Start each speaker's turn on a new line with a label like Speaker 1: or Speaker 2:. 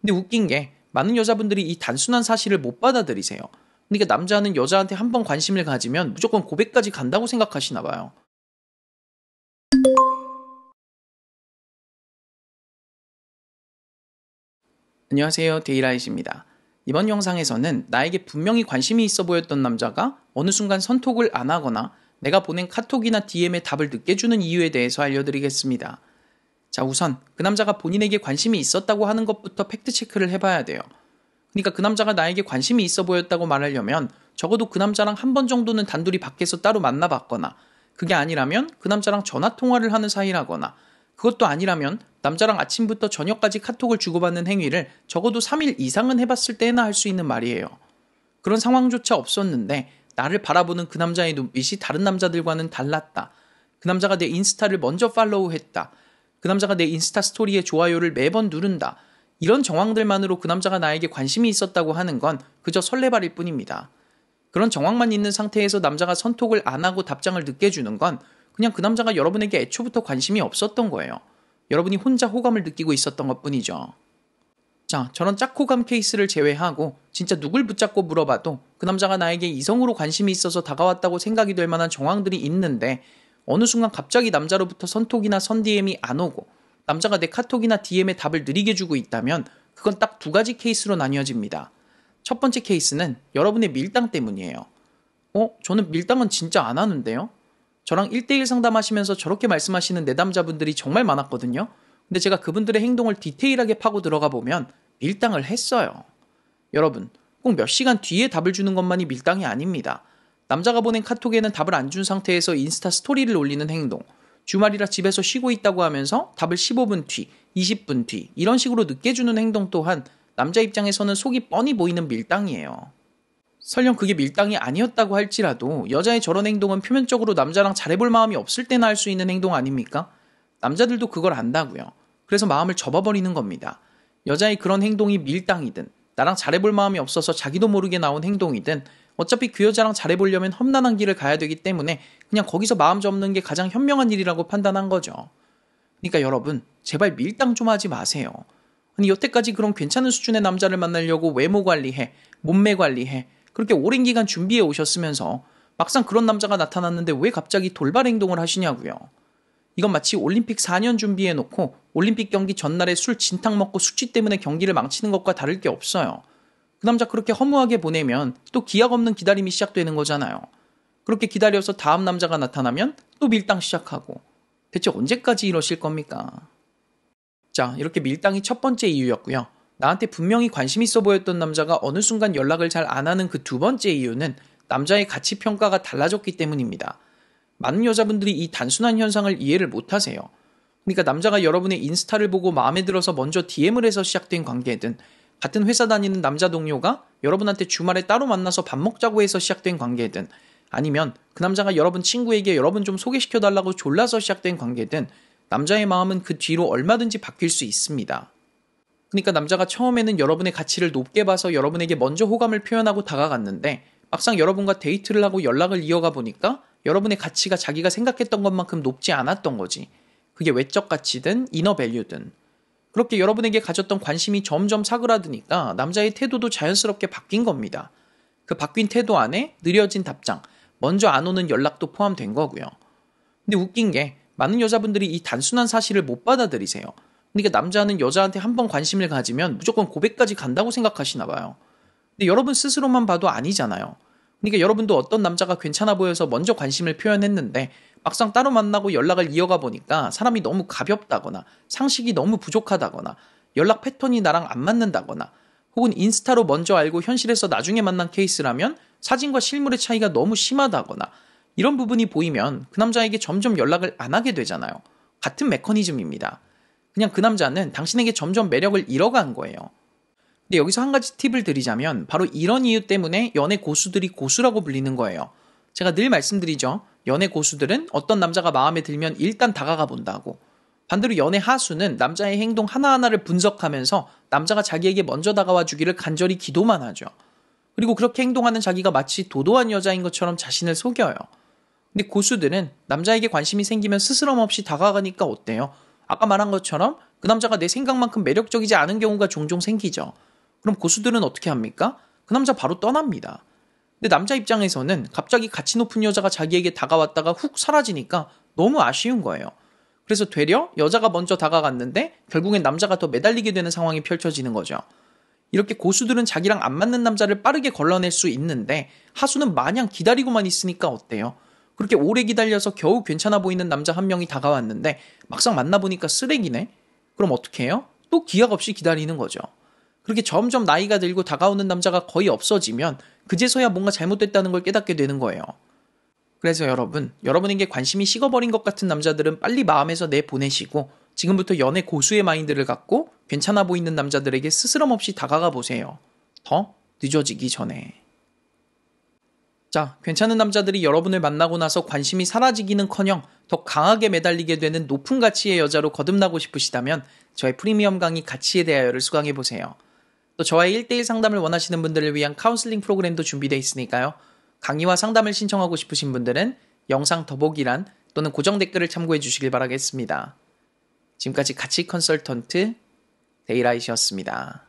Speaker 1: 근데 웃긴 게 많은 여자분들이 이 단순한 사실을 못 받아들이세요. 그러니까 남자는 여자한테 한 번 관심을 가지면 무조건 고백까지 간다고 생각하시나 봐요. 안녕하세요, 데이라이트입니다. 이번 영상에서는 나에게 분명히 관심이 있어 보였던 남자가 어느 순간 선톡을 안 하거나 내가 보낸 카톡이나 DM에 답을 늦게 주는 이유에 대해서 알려드리겠습니다. 자, 우선 그 남자가 본인에게 관심이 있었다고 하는 것부터 팩트체크를 해봐야 돼요. 그러니까 그 남자가 나에게 관심이 있어 보였다고 말하려면 적어도 그 남자랑 한 번 정도는 단둘이 밖에서 따로 만나봤거나, 그게 아니라면 그 남자랑 전화통화를 하는 사이라거나, 그것도 아니라면 남자랑 아침부터 저녁까지 카톡을 주고받는 행위를 적어도 3일 이상은 해봤을 때나 할 수 있는 말이에요. 그런 상황조차 없었는데 나를 바라보는 그 남자의 눈빛이 다른 남자들과는 달랐다. 그 남자가 내 인스타를 먼저 팔로우했다. 그 남자가 내 인스타 스토리에 좋아요를 매번 누른다. 이런 정황들만으로 그 남자가 나에게 관심이 있었다고 하는 건 그저 설레발일 뿐입니다. 그런 정황만 있는 상태에서 남자가 선톡을 안 하고 답장을 늦게 주는 건 그냥 그 남자가 여러분에게 애초부터 관심이 없었던 거예요. 여러분이 혼자 호감을 느끼고 있었던 것 뿐이죠. 자, 저런 짝호감 케이스를 제외하고 진짜 누굴 붙잡고 물어봐도 그 남자가 나에게 이성으로 관심이 있어서 다가왔다고 생각이 될 만한 정황들이 있는데, 어느 순간 갑자기 남자로부터 선톡이나 선DM이 안 오고 남자가 내 카톡이나 DM에 답을 느리게 주고 있다면 그건 딱 두 가지 케이스로 나뉘어집니다. 첫 번째 케이스는 여러분의 밀당 때문이에요. 저는 밀당은 진짜 안 하는데요? 저랑 1대1 상담하시면서 저렇게 말씀하시는 내담자분들이 정말 많았거든요. 근데 제가 그분들의 행동을 디테일하게 파고 들어가 보면 밀당을 했어요. 여러분, 꼭 몇 시간 뒤에 답을 주는 것만이 밀당이 아닙니다. 남자가 보낸 카톡에는 답을 안 준 상태에서 인스타 스토리를 올리는 행동, 주말이라 집에서 쉬고 있다고 하면서 답을 15분 뒤, 20분 뒤 이런 식으로 늦게 주는 행동 또한 남자 입장에서는 속이 뻔히 보이는 밀당이에요. 설령 그게 밀당이 아니었다고 할지라도 여자의 저런 행동은 표면적으로 남자랑 잘해볼 마음이 없을 때나 할 수 있는 행동 아닙니까? 남자들도 그걸 안다고요. 그래서 마음을 접어버리는 겁니다. 여자의 그런 행동이 밀당이든 나랑 잘해볼 마음이 없어서 자기도 모르게 나온 행동이든 어차피 그 여자랑 잘해보려면 험난한 길을 가야 되기 때문에 그냥 거기서 마음 접는 게 가장 현명한 일이라고 판단한 거죠. 그러니까 여러분, 제발 밀당 좀 하지 마세요. 아니, 여태까지 그런 괜찮은 수준의 남자를 만나려고 외모 관리해, 몸매 관리해, 그렇게 오랜 기간 준비해 오셨으면서 막상 그런 남자가 나타났는데 왜 갑자기 돌발 행동을 하시냐고요. 이건 마치 올림픽 4년 준비해 놓고 올림픽 경기 전날에 술 진탕 먹고 숙취 때문에 경기를 망치는 것과 다를 게 없어요. 그 남자 그렇게 허무하게 보내면 또 기약 없는 기다림이 시작되는 거잖아요. 그렇게 기다려서 다음 남자가 나타나면 또 밀당 시작하고, 대체 언제까지 이러실 겁니까? 자, 이렇게 밀당이 첫 번째 이유였고요. 나한테 분명히 관심 있어 보였던 남자가 어느 순간 연락을 잘 안 하는 그 두 번째 이유는 남자의 가치 평가가 달라졌기 때문입니다. 많은 여자분들이 이 단순한 현상을 이해를 못 하세요. 그러니까 남자가 여러분의 인스타를 보고 마음에 들어서 먼저 DM을 해서 시작된 관계든, 같은 회사 다니는 남자 동료가 여러분한테 주말에 따로 만나서 밥 먹자고 해서 시작된 관계든, 아니면 그 남자가 여러분 친구에게 여러분 좀 소개시켜달라고 졸라서 시작된 관계든, 남자의 마음은 그 뒤로 얼마든지 바뀔 수 있습니다. 그러니까 남자가 처음에는 여러분의 가치를 높게 봐서 여러분에게 먼저 호감을 표현하고 다가갔는데, 막상 여러분과 데이트를 하고 연락을 이어가 보니까 여러분의 가치가 자기가 생각했던 것만큼 높지 않았던 거지. 그게 외적 가치든 이너 밸류든. 그렇게 여러분에게 가졌던 관심이 점점 사그라드니까 남자의 태도도 자연스럽게 바뀐 겁니다. 그 바뀐 태도 안에 느려진 답장, 먼저 안 오는 연락도 포함된 거고요. 근데 웃긴 게 많은 여자분들이 이 단순한 사실을 못 받아들이세요. 그러니까 남자는 여자한테 한 번 관심을 가지면 무조건 고백까지 간다고 생각하시나 봐요. 근데 여러분 스스로만 봐도 아니잖아요. 그러니까 여러분도 어떤 남자가 괜찮아 보여서 먼저 관심을 표현했는데 막상 따로 만나고 연락을 이어가 보니까 사람이 너무 가볍다거나 상식이 너무 부족하다거나 연락 패턴이 나랑 안 맞는다거나, 혹은 인스타로 먼저 알고 현실에서 나중에 만난 케이스라면 사진과 실물의 차이가 너무 심하다거나, 이런 부분이 보이면 그 남자에게 점점 연락을 안 하게 되잖아요. 같은 메커니즘입니다. 그냥 그 남자는 당신에게 점점 매력을 잃어간 거예요. 근데 여기서 한 가지 팁을 드리자면 바로 이런 이유 때문에 연애 고수들이 고수라고 불리는 거예요. 제가 늘 말씀드리죠. 연애 고수들은 어떤 남자가 마음에 들면 일단 다가가 본다고. 반대로 연애 하수는 남자의 행동 하나하나를 분석하면서 남자가 자기에게 먼저 다가와 주기를 간절히 기도만 하죠. 그리고 그렇게 행동하는 자기가 마치 도도한 여자인 것처럼 자신을 속여요. 근데 고수들은 남자에게 관심이 생기면 스스럼 없이 다가가니까 어때요? 아까 말한 것처럼 그 남자가 내 생각만큼 매력적이지 않은 경우가 종종 생기죠. 그럼 고수들은 어떻게 합니까? 그 남자 바로 떠납니다. 근데 남자 입장에서는 갑자기 가치 높은 여자가 자기에게 다가왔다가 훅 사라지니까 너무 아쉬운 거예요. 그래서 되려 여자가 먼저 다가갔는데 결국엔 남자가 더 매달리게 되는 상황이 펼쳐지는 거죠. 이렇게 고수들은 자기랑 안 맞는 남자를 빠르게 걸러낼 수 있는데 하수는 마냥 기다리고만 있으니까 어때요? 그렇게 오래 기다려서 겨우 괜찮아 보이는 남자 한 명이 다가왔는데 막상 만나보니까 쓰레기네? 그럼 어떻게 해요? 또 기약 없이 기다리는 거죠. 그렇게 점점 나이가 들고 다가오는 남자가 거의 없어지면 그제서야 뭔가 잘못됐다는 걸 깨닫게 되는 거예요. 그래서 여러분에게 관심이 식어버린 것 같은 남자들은 빨리 마음에서 내보내시고 지금부터 연애 고수의 마인드를 갖고 괜찮아 보이는 남자들에게 스스럼 없이 다가가 보세요. 더 늦어지기 전에. 자, 괜찮은 남자들이 여러분을 만나고 나서 관심이 사라지기는커녕 더 강하게 매달리게 되는 높은 가치의 여자로 거듭나고 싶으시다면 저의 프리미엄 강의 가치에 대하여를 수강해보세요. 또 저와의 1대1 상담을 원하시는 분들을 위한 카운슬링 프로그램도 준비되어 있으니까요. 강의와 상담을 신청하고 싶으신 분들은 영상 더보기란 또는 고정 댓글을 참고해 주시길 바라겠습니다. 지금까지 가치 컨설턴트 데이라이시였습니다.